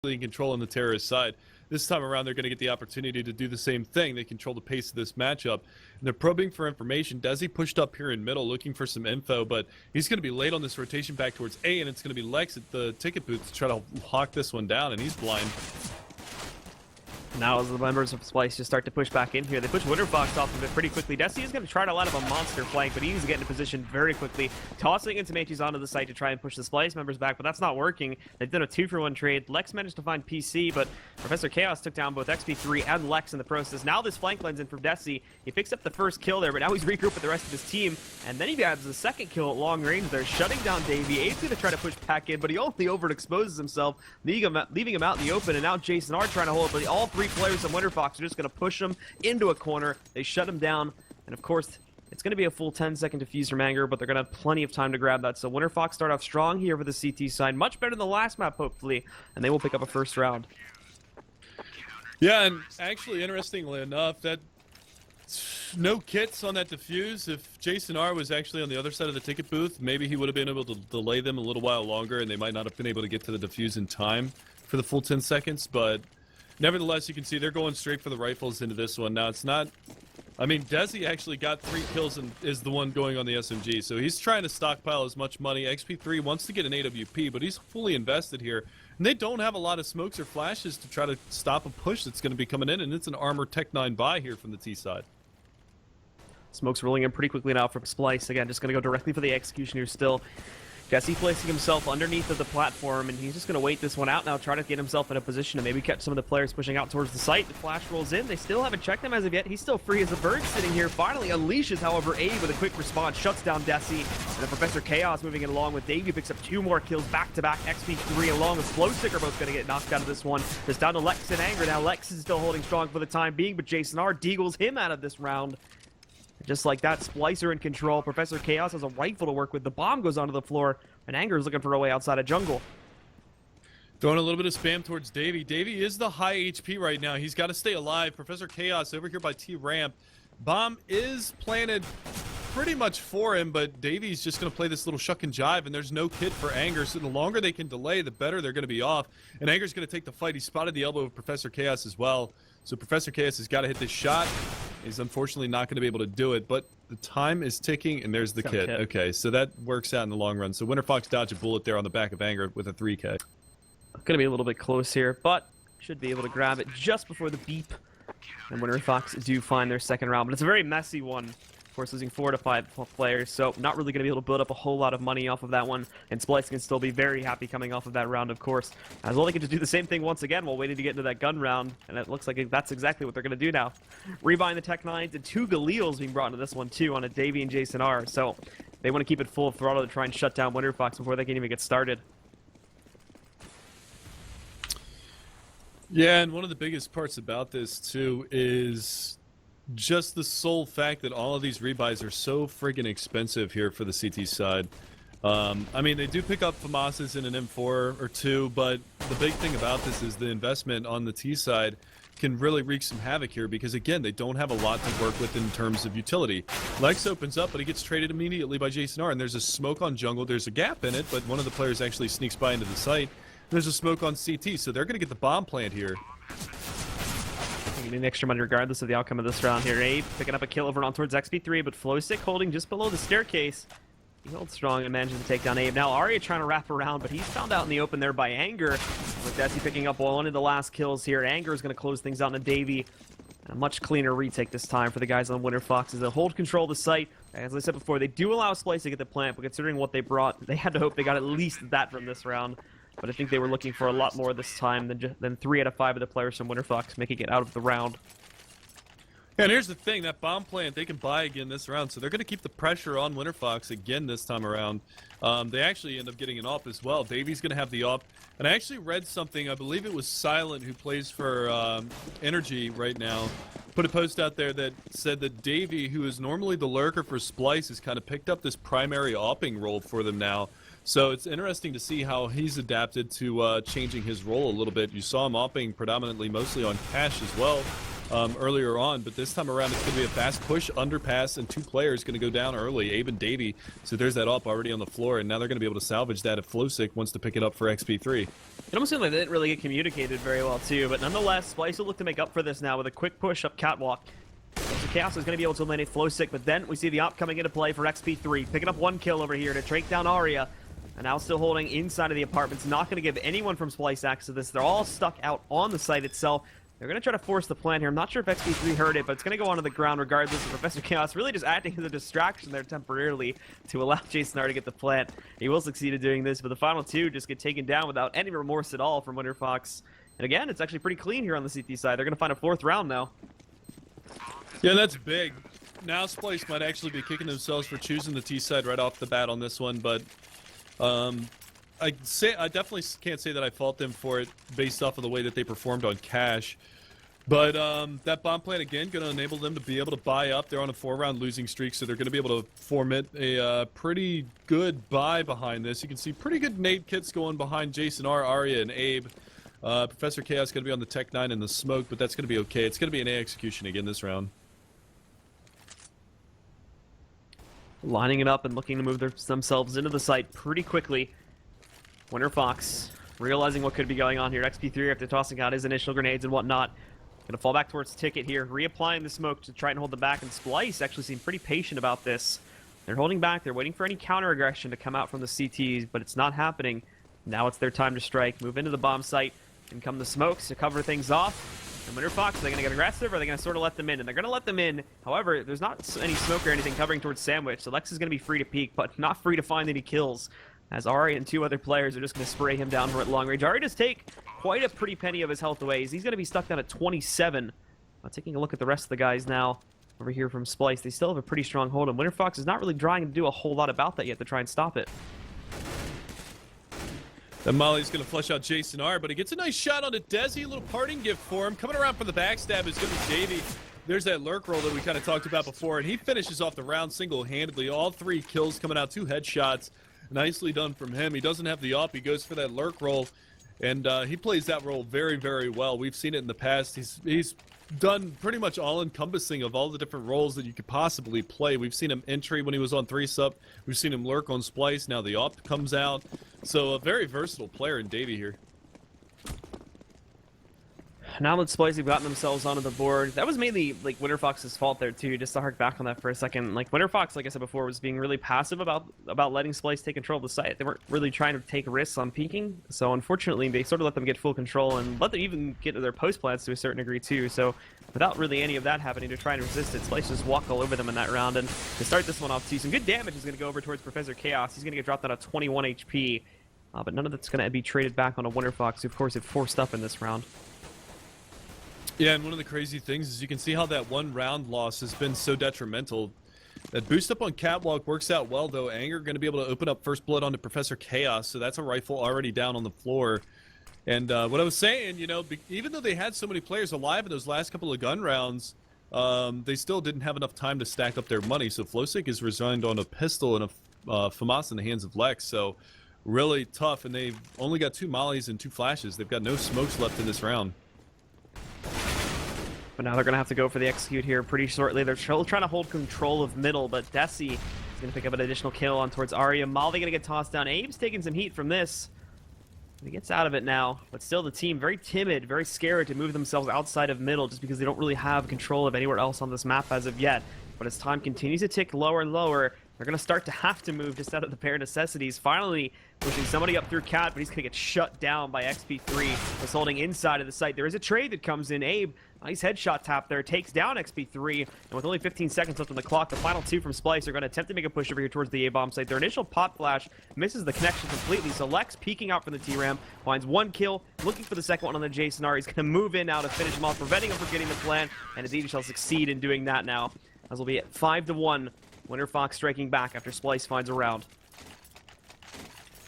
in control on the terrorist side. This time around, they're going to get the opportunity to do the same thing. They control the pace of this matchup. And they're probing for information. Desi pushed up here in middle, looking for some info, but he's going to be late on this rotation back towards A, and it's going to be Lex at the ticket booth to try to hawk this one down, and he's blind. Now as the members of Splyce just start to push back in here, they push Winterfox off of it pretty quickly. Desi is going to try to line up a monster flank, but he needs to get into position very quickly. Tossing into Mages onto the site to try and push the Splyce members back, but that's not working. They've done a 2-for-1 trade. Lex managed to find PC, but Professor Chaos took down both XP3 and Lex in the process. Now this flank lens in from Desi. He picks up the first kill there, but now he's regrouped with the rest of his team, and then he adds the second kill at long range there, shutting down Davey. Abe's going to try to push back in, but he only overexposes himself, leaving him out in the open, and now Jason R trying to hold it, but all three players of Winterfox are just going to push him into a corner. They shut him down, and of course, it's going to be a full 10-second defuse from Anger, but they're going to have plenty of time to grab that. So Winterfox start off strong here for the CT side, much better than the last map, hopefully, and they will pick up a first round. Yeah, and actually, interestingly enough, that no kits on that defuse. If Jason R was actually on the other side of the ticket booth, maybe he would have been able to delay them a little while longer, and they might not have been able to get to the defuse in time for the full 10 seconds, but nevertheless, you can see they're going straight for the rifles into this one. Now, it's not... I mean, Desi actually got 3 kills and is the one going on the SMG, so he's trying to stockpile as much money. XP3 wants to get an AWP, but he's fully invested here. And they don't have a lot of smokes or flashes to try to stop a push that's going to be coming in, and it's an Armor Tech 9 buy here from the T side. Smoke's rolling in pretty quickly now from Splyce. Again, just going to go directly for the Executioner still. Desi placing himself underneath of the platform, and he's just going to wait this one out now, try to get himself in a position to maybe catch some of the players pushing out towards the site. The flash rolls in. They still haven't checked him as of yet. He's still free as a bird sitting here. Finally unleashes, however, Abe with a quick response, shuts down Desi. And the Professor Chaos moving it along with Davey, picks up 2 more kills back-to-back. XP3 along with Flowstick are both going to get knocked out of this one. Just down to Lex and Anger. Now Lex is still holding strong for the time being, but Jason R deagles him out of this round. Just like that, Splycer in control. Professor Chaos has a rifle to work with. The bomb goes onto the floor, and Anger is looking for a way outside of jungle. Throwing a little bit of spam towards Davey. Davey is the high HP right now. He's got to stay alive. Professor Chaos over here by T-Ramp. Bomb is planted pretty much for him, but Davey's just going to play this little shuck and jive, and there's no kit for Anger, so the longer they can delay, the better they're going to be off. And Anger's going to take the fight. He spotted the elbow of Professor Chaos as well. So Professor Chaos has got to hit this shot. He's unfortunately not going to be able to do it, but the time is ticking, and there's the kit. Okay, so that works out in the long run. So Winterfox dodged a bullet there on the back of Anger with a 3K. Going to be a little bit close here, but should be able to grab it just before the beep. And Winterfox do find their second round, but it's a very messy one. Of course, losing 4 to 5 players, so not really going to be able to build up a whole lot of money off of that one. And Splyce can still be very happy coming off of that round, of course. As well, they can just do the same thing once again while waiting to get into that gun round, and it looks like that's exactly what they're going to do now. Rebuying the Tech 9s and 2 Galeals being brought into this one, too, on a Davey and Jason R. So they want to keep it full throttle to try and shut down Winterfox before they can even get started. Yeah, and one of the biggest parts about this, too, is just the sole fact that all of these rebuys are so friggin' expensive here for the CT side. I mean, they do pick up FAMASs in an M4 or 2, but the big thing about this is the investment on the T side can really wreak some havoc here because, again, they don't have a lot to work with in terms of utility. Lex opens up, but he gets traded immediately by Jason R, and there's a smoke on jungle. There's a gap in it, but one of the players actually sneaks by into the site. There's a smoke on CT, so they're going to get the bomb plant here. Getting extra money regardless of the outcome of this round here. Abe picking up a kill over on towards XP3, but Flowstick holding just below the staircase. He holds strong and manages to take down Abe. Now Arya trying to wrap around, but he's found out in the open there by Anger. With Desi picking up one of the last kills here. Anger is going to close things out into Davey. A much cleaner retake this time for the guys on Winterfox as they hold control of the site. As I said before, they do allow Splyce to get the plant, but considering what they brought, they had to hope they got at least that from this round. But I think they were looking for a lot more this time than 3 out of 5 of the players from Winterfox making it out of the round. Yeah, and here's the thing, that bomb plant they can buy again this round, so they're going to keep the pressure on Winterfox again this time around. They actually end up getting an AWP as well. Davey's going to have the AWP. And I actually read something, I believe it was Silent, who plays for Energy right now, put a post out there that said that Davey, who is normally the lurker for Splyce, has kind of picked up this primary AWPing role for them now. So it's interesting to see how he's adapted to changing his role a little bit. You saw him AWPing predominantly mostly on Cash as well earlier on, but this time around it's going to be a fast push, underpass, and 2 players going to go down early, Abe and Davey. So there's that AWP already on the floor, and now they're going to be able to salvage that if Flowstick wants to pick it up for XP3. It almost seemed like they didn't really get communicated very well too, but nonetheless, Splyce will look to make up for this now with a quick push up catwalk. So Chaos is going to be able to eliminate Flowsick, but then we see the op coming into play for XP3, picking up 1 kill over here to take down Aria, and now still holding inside of the apartments. Not going to give anyone from Splyce access to this. They're all stuck out on the site itself. They're going to try to force the plan here. I'm not sure if XP3 heard it, but it's going to go onto the ground regardless. Professor Chaos really just acting as a distraction there temporarily to allow Jason R to get the plant. He will succeed in doing this, but the final 2 just get taken down without any remorse at all from Winterfox. And again, it's actually pretty clean here on the CT side. They're going to find a 4th round now. Yeah, that's big. Now Splyce might actually be kicking themselves for choosing the T side right off the bat on this one, but I definitely can't say that I fault them for it based off of the way that they performed on cash. But that bomb plant, again, going to enable them to be able to buy up. They're on a 4-round losing streak, so they're going to be able to formit a pretty good buy behind this. You can see pretty good nade kits going behind Jason R, Arya, and Abe. Professor Chaos going to be on the Tech 9 in the smoke, but that's going to be okay. It's going to be an A execution again this round. Lining it up and looking to move themselves into the site pretty quickly. Winterfox realizing what could be going on here. XP3 after tossing out his initial grenades and whatnot. Gonna fall back towards Ticket here, reapplying the smoke to try and hold them back, and Splyce actually seem pretty patient about this. They're holding back, they're waiting for any counter aggression to come out from the CTs, but it's not happening. Now it's their time to strike, move into the bomb site, and come the smokes to cover things off. And Winterfox, are they gonna get aggressive, or are they gonna sort of let them in? And they're gonna let them in. However, there's not any smoke or anything covering towards Sandwich, so Lex is gonna be free to peek, but not free to find any kills, as Ari and 2 other players are just going to spray him down for at long range. Ari does take quite a pretty penny of his health away. He's going to be stuck down at 27. Taking a look at the rest of the guys now over here from Splyce. They still have a pretty strong hold, and Winterfox is not really trying to do a whole lot about that yet to try and stop it. Then Molly's going to flush out Jason R, but he gets a nice shot on a Desi, a little parting gift for him. Coming around for the backstab is going to be Davey. There's that lurk roll that we kind of talked about before, and he finishes off the round single-handedly. All 3 kills coming out, 2 headshots. Nicely done from him. He doesn't have the op. He goes for that lurk roll, and he plays that role very, very well. We've seen it in the past. He's done pretty much all-encompassing of all the different roles that you could possibly play. We've seen him entry when he was on 3-sup. We've seen him lurk on Splyce. Now the op comes out. So a very versatile player in Davey here. Now that Splyce have gotten themselves onto the board, that was mainly like Winterfox's fault there too. Just to hark back on that for a second, like Winterfox, like I said before, was being really passive about letting Splyce take control of the site. They weren't really trying to take risks on peeking, so unfortunately they sort of let them get full control and let them even get to their post plants to a certain degree too. So without really any of that happening to try and resist it, Splyce just walk all over them in that round. And to start this one off too, some good damage is going to go over towards Professor Chaos. He's going to get dropped down to 21 HP, but none of that's going to be traded back on a Winterfox, who of course have forced up in this round. Yeah, and one of the crazy things is you can see how that 1 round loss has been so detrimental. That boost up on Catwalk works out well, though. Anger going to be able to open up first blood onto Professor Chaos, so that's a rifle already down on the floor. And what I was saying, you know, even though they had so many players alive in those last couple of gun rounds, they still didn't have enough time to stack up their money. So Flowsick is resigned on a pistol and a FAMAS in the hands of Lex, so really tough. And they've only got 2 mollies and 2 flashes. They've got no smokes left in this round. But now they're going to have to go for the execute here pretty shortly. They're still trying to hold control of middle, but Desi is going to pick up an additional kill on towards Arya. Molly going to get tossed down. Abe's taking some heat from this. He gets out of it now, but still the team very timid, very scared to move themselves outside of middle just because they don't really have control of anywhere else on this map as of yet. But as time continues to tick lower and lower, they're going to start to have to move just out of the bare necessities. Finally, pushing somebody up through Cat, but he's going to get shut down by XP3. He's holding inside of the site. There is a trade that comes in. Abe, nice headshot tap there, takes down XP3. And with only 15 seconds left on the clock, the final 2 from Splyce are going to attempt to make a push over here towards the A-bomb site. Their initial pot flash misses the connection completely. So Lex peeking out from the T-Ram, finds 1 kill, looking for the second one on the Jason R. He's going to move in now to finish him off, preventing him from getting the plan. And indeed, he shall succeed in doing that now, as we'll be at 5-1. Winterfox striking back after Splyce finds a round.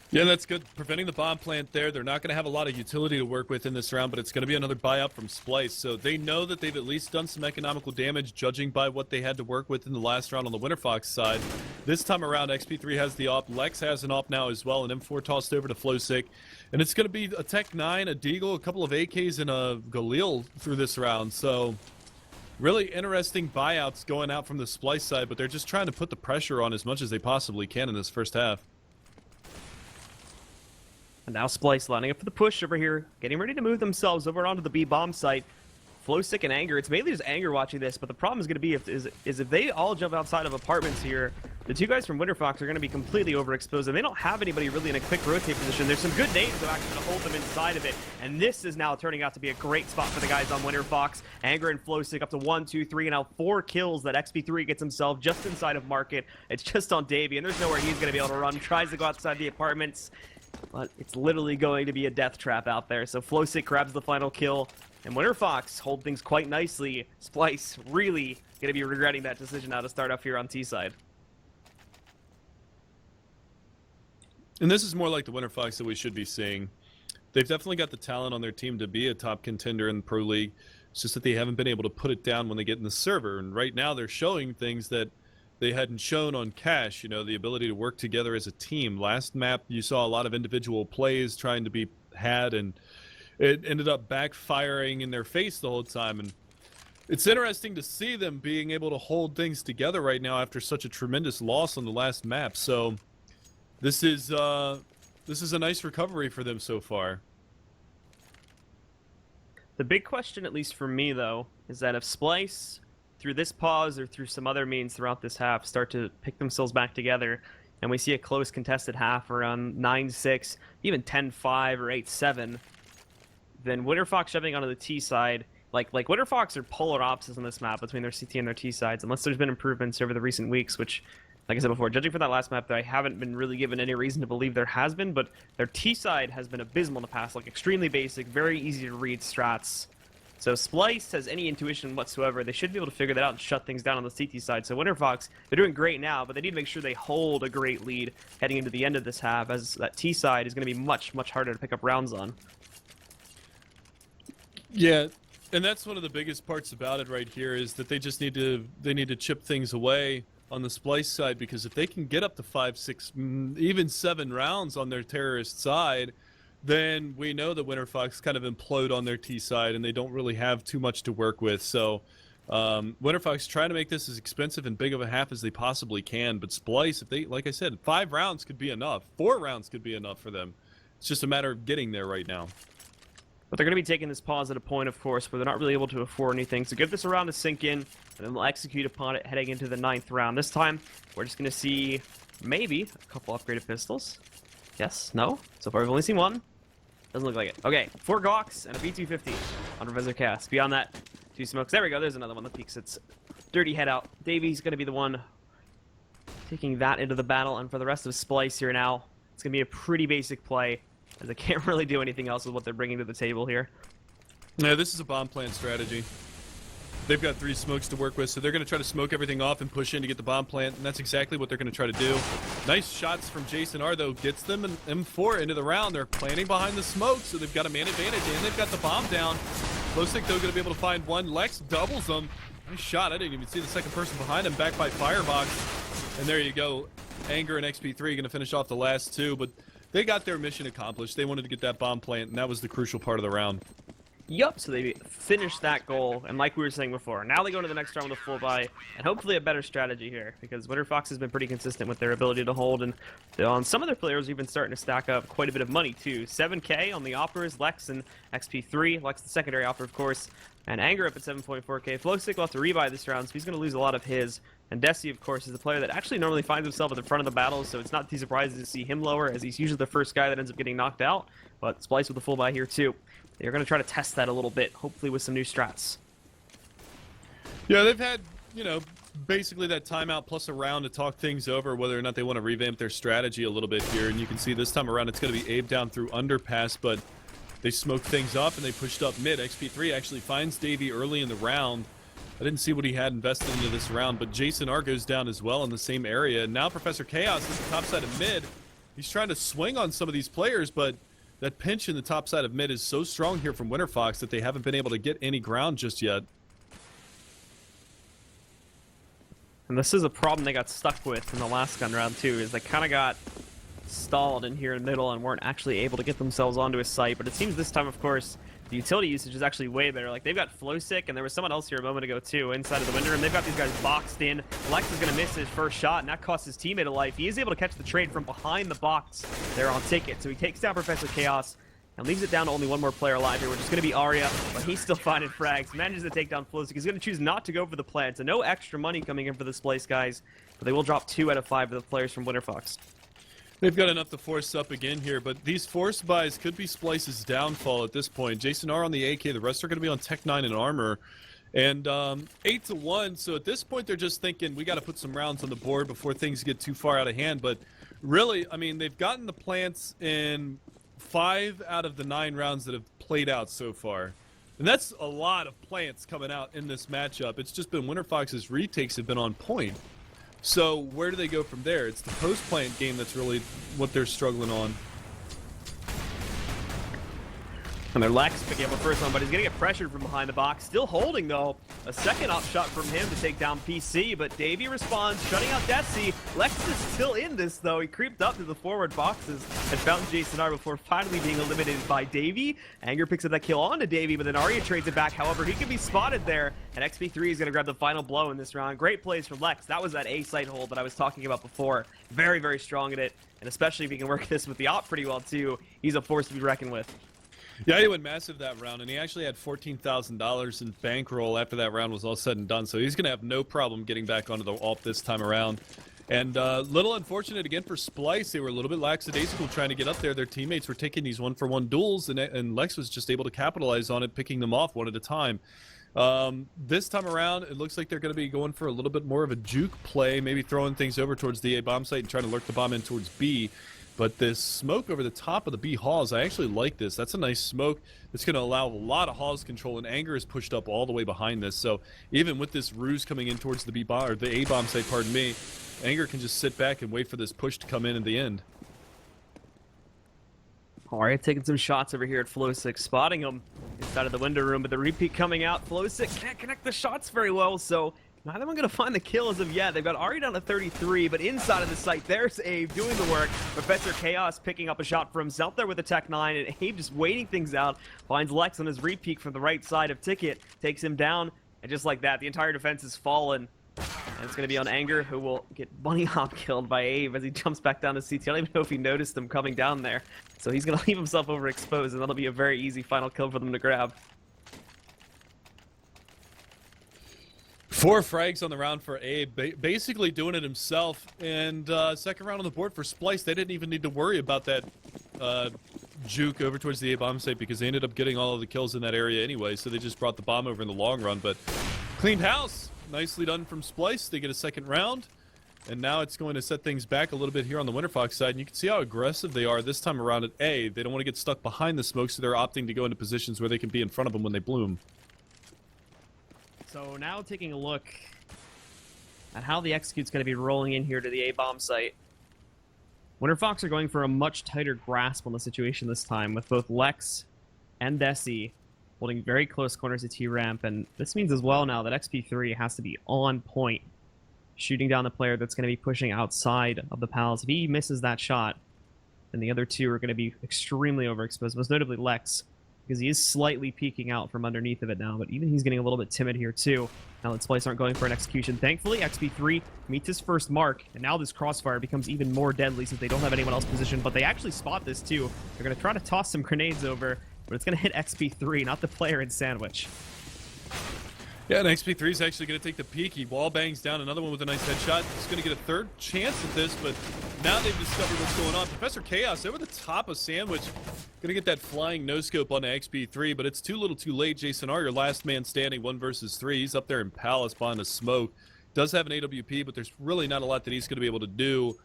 Yeah, that's good. Preventing the bomb plant there. They're not going to have a lot of utility to work with in this round, but it's going to be another buy-up from Splyce. So they know that they've at least done some economical damage, judging by what they had to work with in the last round on the Winterfox side. This time around, XP3 has the op. Lex has an op now as well, and M4 tossed over to Flowsick. And it's going to be a Tech 9, a Deagle, a couple of AKs, and a Galil through this round. So really interesting buyouts going out from the Splyce side, but they're just trying to put the pressure on as much as they possibly can in this first half. And now Splyce lining up for the push over here, getting ready to move themselves over onto the B bomb site. Flowstick and Anger. It's mainly just Anger watching this, but the problem is going to be if they all jump outside of apartments here, the two guys from Winterfox are going to be completely overexposed, and they don't have anybody really in a quick rotate position. There's some good nades that are actually going to hold them inside of it, and this is now turning out to be a great spot for the guys on Winterfox. Anger and Flowstick up to 1, 2, 3, and now 4 kills that XP3 gets himself just inside of Market. It's just on Davey, and there's nowhere he's going to be able to run. Tries to go outside the apartments, but it's literally going to be a death trap out there. So Flowstick grabs the final kill. And Winterfox hold things quite nicely. Splyce really going to be regretting that decision now to start up here on T-side. And this is more like the Winterfox that we should be seeing. They've definitely got the talent on their team to be a top contender in the Pro League. It's just that they haven't been able to put it down when they get in the server. And right now they're showing things that they hadn't shown on Cash. You know, the ability to work together as a team. Last map, you saw a lot of individual plays trying to be had, and it ended up backfiring in their face the whole time. And it's interesting to see them being able to hold things together right now after such a tremendous loss on the last map. So this is a nice recovery for them so far. The big question, at least for me though, is that if Splyce, through this pause or through some other means throughout this half, start to pick themselves back together, and we see a close contested half around 9-6, even 10-5 or 8-7, then Winterfox jumping onto the T side, like Winterfox are polar opposites on this map between their CT and their T sides, unless there's been improvements over the recent weeks, which, like I said before, judging for that last map, I haven't been really given any reason to believe there has been, but their T side has been abysmal in the past, like extremely basic, very easy to read strats. So Splyce has any intuition whatsoever. They should be able to figure that out and shut things down on the CT side. So Winterfox, they're doing great now, but they need to make sure they hold a great lead heading into the end of this half, as that T side is going to be much, much harder to pick up rounds on. Yeah, and that's one of the biggest parts about it right here, is that they just need to chip things away on the Splyce side, because if they can get up to 5, 6, even 7 rounds on their terrorist side, then we know that Winterfox kind of implode on their T side and they don't really have too much to work with. So Winterfox trying to make this as expensive and big of a half as they possibly can, but Splyce, if they, like I said, 5 rounds could be enough, 4 rounds could be enough for them. It's just a matter of getting there right now. But they're going to be taking this pause at a point, of course, where they're not really able to afford anything. So give this a round to sink in, and then we'll execute upon it heading into the 9th round. This time, we're just going to see maybe a couple upgraded pistols. Yes? No? So far, we've only seen 1. Doesn't look like it. Okay, 4 Gawks and a B250 on Professor Chaos. Beyond that, 2 smokes. There we go. There's another one that peeks its dirty head out. Davy's going to be the one taking that into the battle. And for the rest of Splyce here now, it's going to be a pretty basic play, as they can't really do anything else with what they're bringing to the table here. Yeah, this is a bomb plant strategy. They've got 3 smokes to work with, so they're going to try to smoke everything off and push in to get the bomb plant, and that's exactly what they're going to try to do. Nice shots from Jason R, though, gets them an M4 into the round. They're planning behind the smoke, so they've got a man advantage, and they've got the bomb down. Flowstick, though, going to be able to find one. Lex doubles them. Nice shot. I didn't even see the second person behind him, back by Firebox. And there you go. Anger and XP3 going to finish off the last 2, but they got their mission accomplished. They wanted to get that bomb plant, and that was the crucial part of the round. Yup, so they finished that goal, and like we were saying before, now they go into the next round with a full buy, and hopefully a better strategy here, because Winterfox has been pretty consistent with their ability to hold, and on some of their players even starting to stack up quite a bit of money too. 7K on the Operas, Lex and XP3, Lex the secondary offer of course, and Anger up at 7.4K. Flowstick will have to rebuy this round, so he's going to lose a lot of his, and Desi of course is the player that actually normally finds himself at the front of the battle, so it's not too surprising to see him lower, as he's usually the first guy that ends up getting knocked out, but Splyce with the full buy here too. They're going to try to test that a little bit, hopefully with some new strats. Yeah, they've had, you know, basically that timeout plus a round to talk things over, whether or not they want to revamp their strategy a little bit here. And you can see this time around it's going to be Abe down through underpass, but they smoked things up and they pushed up mid. XP3 actually finds Davey early in the round. I didn't see what he had invested into this round, but Jason R goes down as well in the same area. And now Professor Chaos is the top side of mid. He's trying to swing on some of these players, but that pinch in the top side of mid is so strong here from Winterfox that they haven't been able to get any ground just yet. And this is a problem they got stuck with in the last gun round too, is they kind of got stalled in here in the middle and weren't actually able to get themselves onto a site. But it seems this time, of course, the utility usage is actually way better. Like, they've got Flowsick, and there was someone else here a moment ago, too, inside of the window room. They've got these guys boxed in. Lex is going to miss his first shot, and that costs his teammate a life. He is able to catch the trade from behind the box there on Ticket. So he takes down Professor Chaos and leaves it down to only one more player alive here, which is going to be Arya, but he's still finding frags. Manages to take down Flowsick. He's going to choose not to go for the plant, so no extra money coming in for this place, guys. But they will drop 2 out of 5 of the players from Winterfox. They've got enough to force up again here, but these force buys could be Splyce's downfall at this point. Jason R on the AK, the rest are going to be on Tech 9 and Armor. And 8-1, so at this point they're just thinking, we got to put some rounds on the board before things get too far out of hand. But really, I mean, they've gotten the plants in 5 out of the 9 rounds that have played out so far. And that's a lot of plants coming out in this matchup. It's just been Winterfox's retakes have been on point. So where do they go from there? It's the post-plant game that's really what they're struggling on. And their Lex picking up a first one, but he's going to get pressured from behind the box. Still holding, though. A second op shot from him to take down PC, but Davey responds, shutting out Desi. Lex is still in this, though. He creeped up to the forward boxes and found Jason R before finally being eliminated by Davey. Anger picks up that kill onto Davey, but then Arya trades it back. However, he can be spotted there, and XP3 is going to grab the final blow in this round. Great plays from Lex. That was that A site hold that I was talking about before. Very, very strong at it, and especially if he can work this with the op pretty well, too. He's a force to be reckoned with. Yeah, he went massive that round, and he actually had $14,000 in bankroll after that round was all said and done, so he's going to have no problem getting back onto the AWP this time around. And little unfortunate again for Splyce. They were a little bit lackadaisical trying to get up there. Their teammates were taking these one-for-one duels, and Lex was just able to capitalize on it, picking them off one at a time. This time around, it looks like they're going to be going for a little bit more of a juke play, maybe throwing things over towards the A bomb site and trying to lurk the bomb in towards B. But this smoke over the top of the B halls, I actually like this. That's a nice smoke. It's going to allow a lot of halls control, and Anger is pushed up all the way behind this. So even with this ruse coming in towards the B bomb or the A bomb site, pardon me, Anger can just sit back and wait for this push to come in at the end. Arya taking some shots over here at Flowsick, spotting him inside of the window room, but the repeat coming out. Flowsick can't connect the shots very well, so neither one going to find the kill as of yet. They've got Arya down to 33, but inside of the site, there's Abe doing the work. Professor Chaos picking up a shot for himself there with a Tech 9, and Abe just waiting things out. Finds Lex on his repeat from the right side of Ticket, takes him down, and just like that, the entire defense is fallen. And it's going to be on Anger, who will get bunny hop killed by Abe as he jumps back down to CT. I don't even know if he noticed him coming down there. So he's going to leave himself overexposed, and that'll be a very easy final kill for them to grab. 4 frags on the round for Abe, basically doing it himself. And second round on the board for Splyce. They didn't even need to worry about that juke over towards the A bomb site because they ended up getting all of the kills in that area anyway. So they just brought the bomb over in the long run. But cleaned house. Nicely done from Splyce. They get a second round. And now it's going to set things back a little bit here on the Winterfox side. And you can see how aggressive they are this time around at A. They don't want to get stuck behind the smoke, so they're opting to go into positions where they can be in front of them when they bloom. So now taking a look at how the Execute's going to be rolling in here to the A-bomb site. Winterfox are going for a much tighter grasp on the situation this time, with both Lex and Desi holding very close corners of T-ramp, and this means as well now that XP3 has to be on point, shooting down the player that's going to be pushing outside of the palace. If he misses that shot, then the other two are going to be extremely overexposed, most notably Lex, because he is slightly peeking out from underneath of it now, but even he's getting a little bit timid here too. Now that Splyce aren't going for an execution. Thankfully, XP3 meets his first mark, and now this crossfire becomes even more deadly since they don't have anyone else positioned, but they actually spot this too. They're going to try to toss some grenades over, but it's going to hit XP3, not the player in Sandwich. Yeah, and XP3 is actually going to take the peek. He wall bangs down another one with a nice headshot. He's going to get a third chance at this, but now they've discovered what's going on. Professor Chaos over the top of Sandwich. Going to get that flying no-scope on XP3, but it's too little too late. Jason R, your last man standing, 1 versus 3. He's up there in Palace behind the smoke. Does have an AWP, but there's really not a lot that he's going to be able to do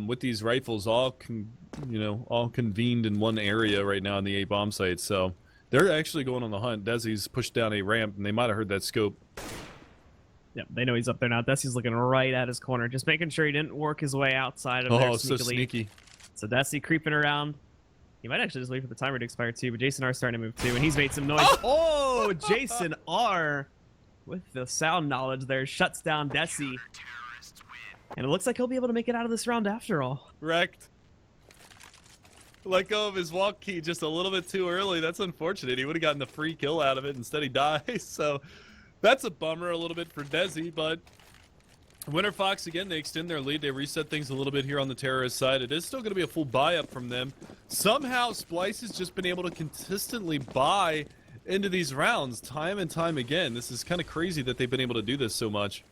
with these rifles all convened in one area right now in the A-bomb site. So they're actually going on the hunt. Desi's pushed down a ramp, and they might have heard that scope. Yeah, they know he's up there now. Desi's looking right at his corner, just making sure he didn't work his way outside of there sneakily. So sneaky. So Desi creeping around. He might actually just wait for the timer to expire too, but Jason R starting to move too, and he's made some noise. Oh, Jason R, with the sound knowledge there, shuts down Desi. And it looks like he'll be able to make it out of this round after all. Wrecked. let go of his walk key just a little bit too early. That's unfortunate. He would have gotten the free kill out of it. Instead, he dies. So that's a bummer a little bit for Desi, but Winterfox, again, they extend their lead. They reset things a little bit here on the terrorist side. It is still going to be a full buy-up from them. Somehow, Splyce has just been able to consistently buy into these rounds time and time again. This is kind of crazy that they've been able to do this so much.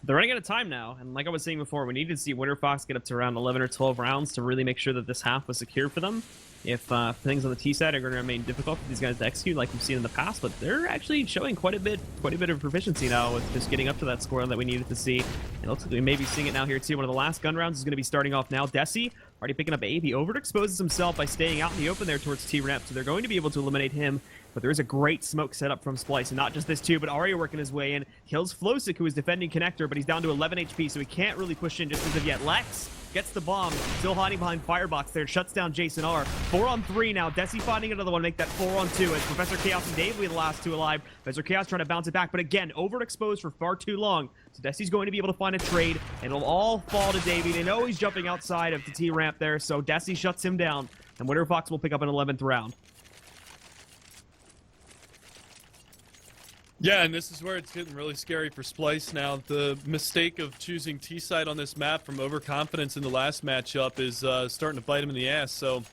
They're running out of time now, and like I was saying before, we need to see Winterfox get up to around 11 or 12 rounds to really make sure that this half was secure for them. If things on the T side are going to remain difficult for these guys to execute like we've seen in the past, but they're actually showing quite a bit of proficiency now with just getting up to that score that we needed to see. It looks like we may be seeing it now here too. One of the last gun rounds is going to be starting off now. Desi already picking up A. He overexposes himself by staying out in the open there towards T-Ramp, so they're going to be able to eliminate him. But there is a great smoke setup from Splyce, and not just this too, but Arya working his way in. Kills Flosic, who is defending Connector, but he's down to 11 HP, so he can't really push in just as of yet. Lex gets the bomb, still hiding behind Firebox there, shuts down Jason R. 4-on-3 now. Desi finding another one, make that 4-on-2 as Professor Chaos and Dave will be the last two alive. Professor Chaos trying to bounce it back, but again, overexposed for far too long. So Desi's going to be able to find a trade, and it'll all fall to Davey. They know he's jumping outside of the T-ramp there, so Desi shuts him down, and Winterfox will pick up an 11th round. Yeah, and this is where it's getting really scary for Splyce now. The mistake of choosing T-side on this map from overconfidence in the last matchup is starting to bite him in the ass. So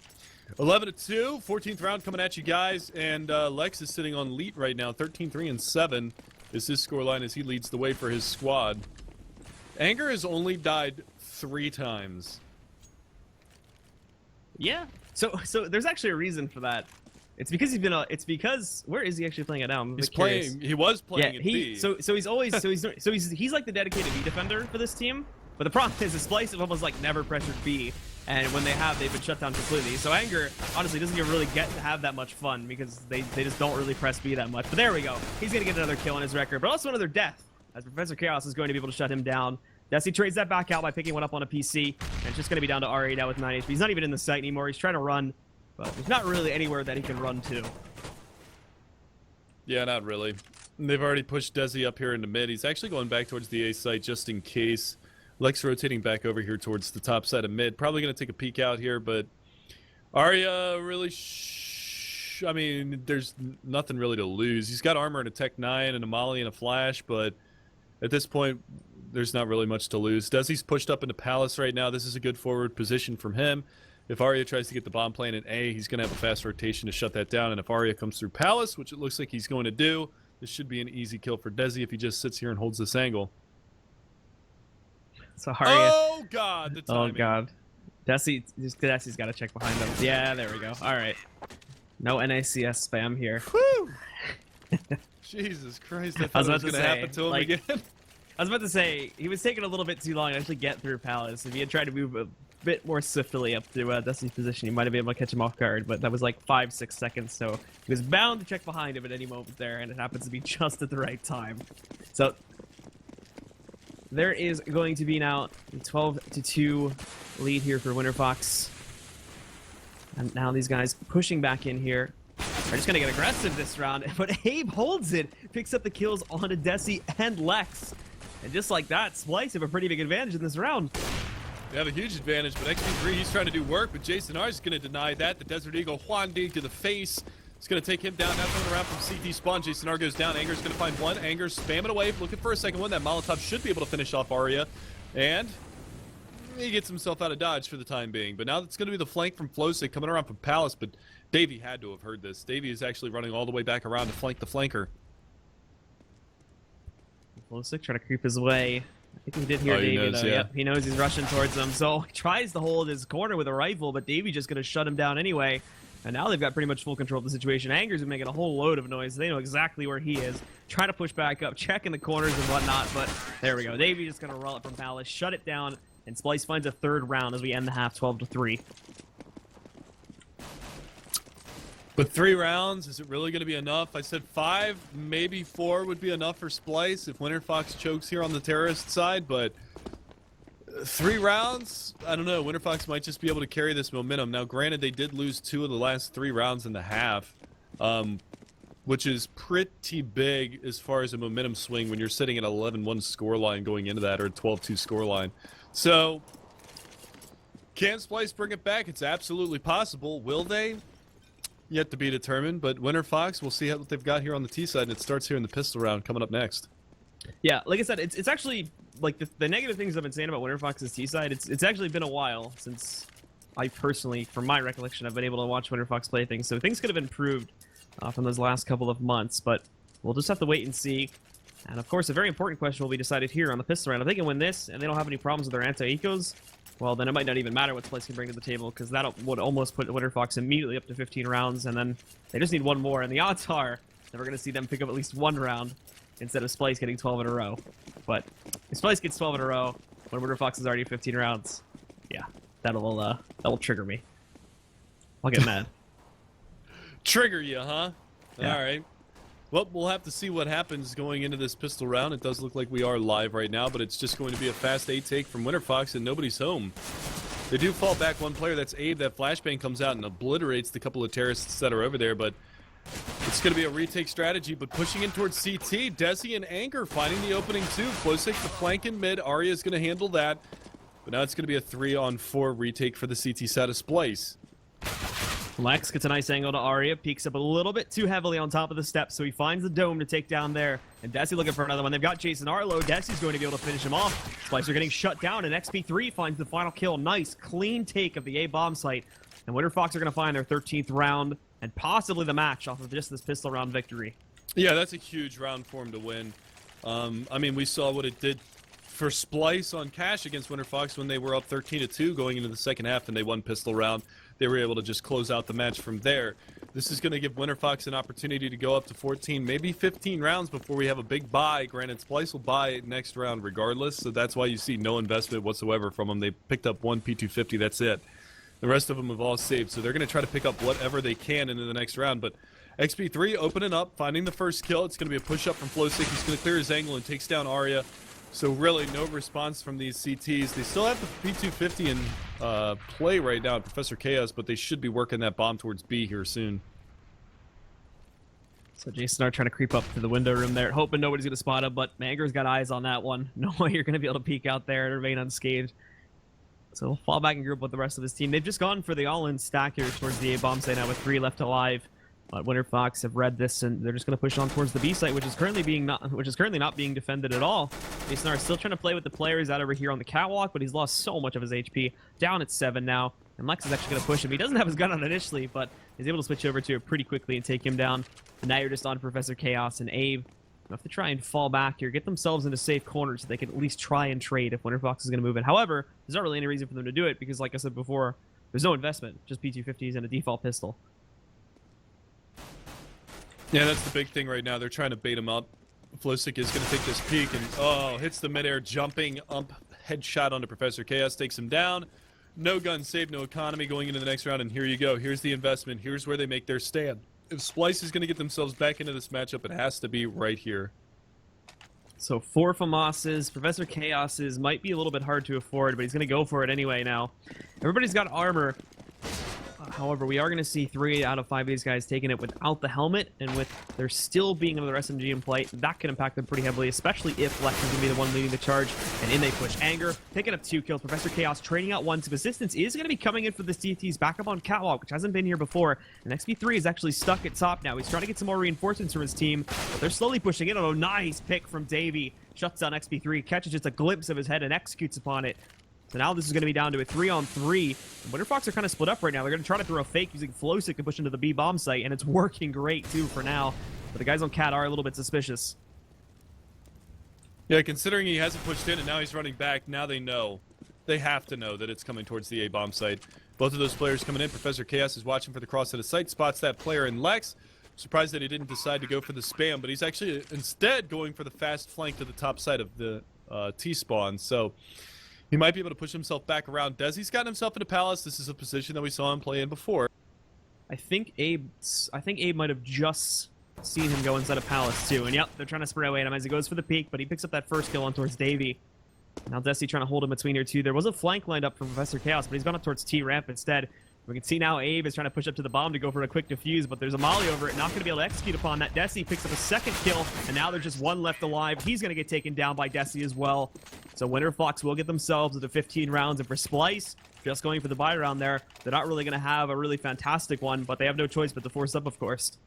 11-2, 14th round coming at you guys, and Lex is sitting on lead right now. 13-3-7 is his scoreline as he leads the way for his squad. Anger has only died 3 times. Yeah, so there's actually a reason for that. It's because he's been. It's because where is he actually playing it now? He's playing. He was playing at B. So he's always he's like the dedicated B defender for this team. But the problem is, Splyce have almost like never pressured B, and when they have, they've been shut down completely. So Anger honestly doesn't even really get to have that much fun because they just don't really press B that much. But there we go. He's gonna get another kill on his record, but also another death, as Professor Chaos is going to be able to shut him down. Desi trades that back out by picking one up on a PC, and it's just gonna be down to R8 now with 9 HP. He's not even in the site anymore. He's trying to run. But there's not really anywhere that he can run to. Yeah, not really. They've already pushed Desi up here into mid. He's actually going back towards the A site just in case. Lex rotating back over here towards the top side of mid. Probably going to take a peek out here, but Arya really... I mean, there's nothing really to lose. He's got armor and a Tech 9 and a Molly and a Flash, but at this point, there's not really much to lose. Desi's pushed up into Palace right now. This is a good forward position from him. If Arya tries to get the bomb plant in A, he's going to have a fast rotation to shut that down. And if Arya comes through Palace, which it looks like he's going to do, this should be an easy kill for Desi if he just sits here and holds this angle. So Arya. Oh, God. The timing. Oh, God. Desi's got to check behind him. Yeah, there we go. All right. No NACS spam here. Whew! Jesus Christ. I thought it was going to happen to him again. I was about to say, he was taking a little bit too long to actually get through Palace. If he had tried to move a bit more swiftly up to Desi's position, he might have been able to catch him off guard, but that was like 5-6 seconds, so he was bound to check behind him at any moment there, and it happens to be just at the right time. So there is going to be now a 12-2 lead here for Winterfox. And now these guys pushing back in here are just going to get aggressive this round, but Abe holds it, picks up the kills onto Desi and Lex. And just like that, Splyce have a pretty big advantage in this round. They have a huge advantage, but XP3, he's trying to do work, but Jason R is going to deny that. The Desert Eagle, Juan Dig to the face. It's going to take him down. Now coming around from CT spawn. Jason R goes down. Anger's going to find one. Anger spamming away, looking for a second one. That Molotov should be able to finish off Arya. And he gets himself out of dodge for the time being. But now it's going to be the flank from Flosic coming around from Palace, but Davey had to have heard this. Davey is actually running all the way back around to flank the flanker. Flosic trying to creep his way. I think he did hear Davey, though. Yeah. Yep, he knows he's rushing towards him. So he tries to hold his corner with a rifle, but Davey just going to shut him down anyway. And now they've got pretty much full control of the situation. Anger's been making a whole load of noise. They know exactly where he is. Trying to push back up, checking the corners and whatnot, but there we go. Davey just going to roll it from Palace, shut it down, and Splyce finds a third round as we end the half 12-3. But 3 rounds, is it really going to be enough? I said 5, maybe 4 would be enough for Splyce if Winterfox chokes here on the terrorist side, but 3 rounds? I don't know. Winterfox might just be able to carry this momentum. Now, granted, they did lose 2 of the last 3 rounds in the half, which is pretty big as far as a momentum swing when you're sitting at an 11-1 scoreline going into that, or a 12-2 scoreline. So Can Splyce bring it back? It's absolutely possible. Will they? Yet to be determined, but Winterfox, we'll see what they've got here on the T side, and it starts here in the pistol round coming up next. Yeah, like I said, it's actually, like, the negative things I've been saying about Winterfox's T side, it's actually been a while since I personally, from my recollection, I've been able to watch Winterfox play things, so things could have improved from those last couple of months, but we'll just have to wait and see. And of course, a very important question will be decided here on the pistol round. If they can win this, and they don't have any problems with their anti-ecos, well, then it might not even matter what Splyce can bring to the table, because that would almost put Winterfox immediately up to 15 rounds, and then they just need one more, and the odds are that we're going to see them pick up at least one round instead of Splyce getting 12 in a row. But if Splyce gets 12 in a row when Winterfox is already 15 rounds, yeah, that'll trigger me. I'll get mad. Trigger you, huh? Yeah. All right. Well, we'll have to see what happens going into this pistol round. It does look like we are live right now, but it's just going to be a fast 8 take from Winterfox, and nobody's home. They do fall back one player. That's Abe. That flashbang comes out and obliterates the couple of terrorists that are over there, but it's going to be a retake strategy, but pushing in towards CT. Desi and Anger finding the opening too. Flowsick, the flank in mid. Arya is going to handle that, but now it's going to be a 3-on-4 retake for the CT side of Splyce. Lex gets a nice angle to Arya, peeks up a little bit too heavily on top of the steps, so he finds the dome to take down there. And Desi looking for another one. They've got Jason Arlo. Desi's going to be able to finish him off. Splyce are getting shut down, and XP3 finds the final kill. Nice, clean take of the A bomb site. And Winterfox are going to find their 13th round, and possibly the match off of just this pistol round victory. Yeah, that's a huge round for him to win. I mean, we saw what it did for Splyce on Cash against Winterfox when they were up 13-2 going into the second half, and they won pistol round. They were able to just close out the match from there. This is going to give Winterfox an opportunity to go up to 14, maybe 15 rounds before we have a big buy. Granted, Splyce will buy next round regardless, so that's why you see no investment whatsoever from them. They picked up one P250, that's it. The rest of them have all saved, so they're going to try to pick up whatever they can into the next round. But XP3 opening up, finding the first kill. It's going to be a push-up from Flowsick. He's going to clear his angle and takes down Arya. So really no response from these CTs. They still have the P250 in play right now at Professor Chaos, but they should be working that bomb towards B here soon. So Jason are trying to creep up to the window room there, hoping nobody's going to spot him, but Manger's got eyes on that one. No way you're going to be able to peek out there and remain unscathed. So he'll fall back and group with the rest of his team. They've just gone for the all-in stack here towards the A-bomb site now with 3 left alive. But Winterfox have read this, and they're just going to push on towards the B site, which is currently not being defended at all. Jason are still trying to play with the players out over here on the catwalk, but he's lost so much of his HP. Down at 7 now, and Lex is actually going to push him. He doesn't have his gun on initially, but he's able to switch over to it pretty quickly and take him down. And now you're just on Professor Chaos and Abe. They have to try and fall back here, get themselves into safe corners so they can at least try and trade if Winterfox is going to move in. However, there's not really any reason for them to do it because, like I said before, there's no investment, just P250s and a default pistol. Yeah, that's the big thing right now. They're trying to bait him up. Flowsick is going to take this peek and, hits the midair jumping up headshot onto Professor Chaos, takes him down. No gun save, no economy going into the next round, and here you go. Here's the investment. Here's where they make their stand. If Splyce is going to get themselves back into this matchup, it has to be right here. So 4 FAMAS's, Professor Chaos's might be a little bit hard to afford, but he's going to go for it anyway now. Everybody's got armor. However, we are going to see 3 out of 5 of these guys taking it without the helmet, and with there still being another SMG in play, that can impact them pretty heavily, especially if Lex is going to be the one leading the charge. And in they push. Anger, picking up 2 kills. Professor Chaos trading out 1. Subsistence is going to be coming in for the CTs back up on catwalk, which hasn't been here before. And XP3 is actually stuck at top now. He's trying to get some more reinforcements from his team, but they're slowly pushing in. Oh, nice pick from Davey. Shuts down XP3, catches just a glimpse of his head and executes upon it. So now this is going to be down to a 3-on-3. Winterfox are kind of split up right now. They're going to try to throw a fake using Flowsick to push into the B bomb site, and it's working great too for now. But the guys on Cat are a little bit suspicious. Yeah, considering he hasn't pushed in and now he's running back, now they know. They have to know that it's coming towards the A bomb site. Both of those players coming in. Professor Chaos is watching for the cross to the site, spots that player in Lex. Surprised that he didn't decide to go for the spam, but he's actually instead going for the fast flank to the top side of the T-spawn. So he might be able to push himself back around. Desi's gotten himself into Palace. This is a position that we saw him play in before. I think Abe might have just seen him go inside of Palace too. And yep, they're trying to spray away at him as he goes for the peek, but he picks up that first kill on towards Davey. Now Desi trying to hold him between here too. There was a flank lined up for Professor Chaos, but he's gone up towards T-ramp instead. We can see now Abe is trying to push up to the bomb to go for a quick defuse, but there's a molly over it, not going to be able to execute upon that. Desi picks up a second kill, and now there's just one left alive. He's going to get taken down by Desi as well. So Winterfox will get themselves into 15 rounds, and for Splyce, just going for the buy round there, they're not really going to have a really fantastic one, but they have no choice but to force up, of course.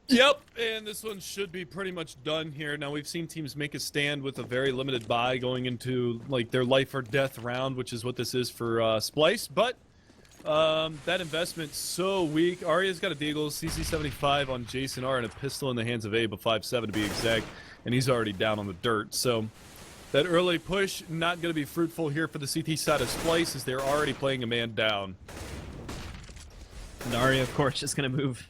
Yep, and this one should be pretty much done here. Now, we've seen teams make a stand with a very limited buy going into, like, their life or death round, which is what this is for Splyce, but that investment's so weak. Arya's got a deagle, CC75 on Jason R, and a pistol in the hands of Abe, a 5.7 to be exact, and he's already down on the dirt. So that early push not going to be fruitful here for the CT side of Splyce, as they're already playing a man down. And Arya, of course, just going to move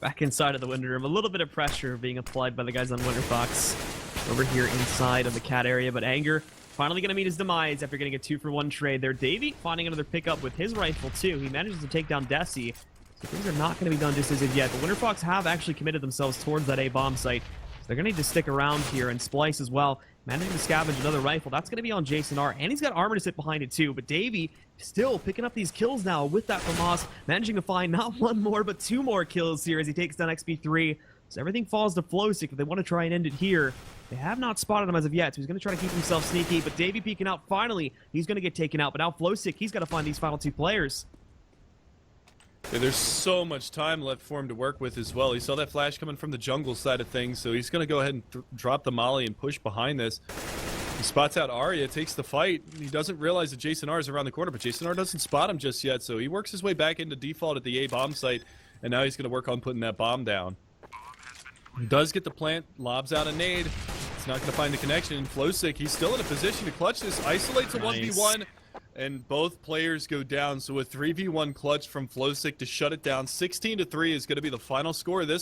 back inside of the window room. A little bit of pressure being applied by the guys on Winterfox over here inside of the cat area, but Anger finally going to meet his demise after getting a 2-for-1 trade there. Davey finding another pickup with his rifle too. He manages to take down Desi, so things are not going to be done just as of yet. But Winterfox have actually committed themselves towards that A-bomb site, so they're going to need to stick around here, and Splyce as well, managing to scavenge another rifle. That's going to be on Jason R, and he's got armor to sit behind it too, but Davey still picking up these kills now with that FAMAS, managing to find not one more, but 2 more kills here as he takes down XP3. So everything falls to Flowstick, but they want to try and end it here. They have not spotted him as of yet, so he's going to try to keep himself sneaky, but Davey peeking out finally. He's going to get taken out, but now Flowstick, he's got to find these final 2 players. Yeah, there's so much time left for him to work with as well. He saw that flash coming from the jungle side of things, so he's going to go ahead and drop the molly and push behind this. He spots out Arya, takes the fight. He doesn't realize that Jason R is around the corner, but Jason R doesn't spot him just yet, so he works his way back into default at the A-bomb site, and now he's going to work on putting that bomb down. He does get the plant, lobs out a nade. It's not going to find the connection. Flowstick, he's still in a position to clutch this, isolates a 1v1, and both players go down. So a 3v1 clutch from Flowstick to shut it down. 16-3 is going to be the final score of this.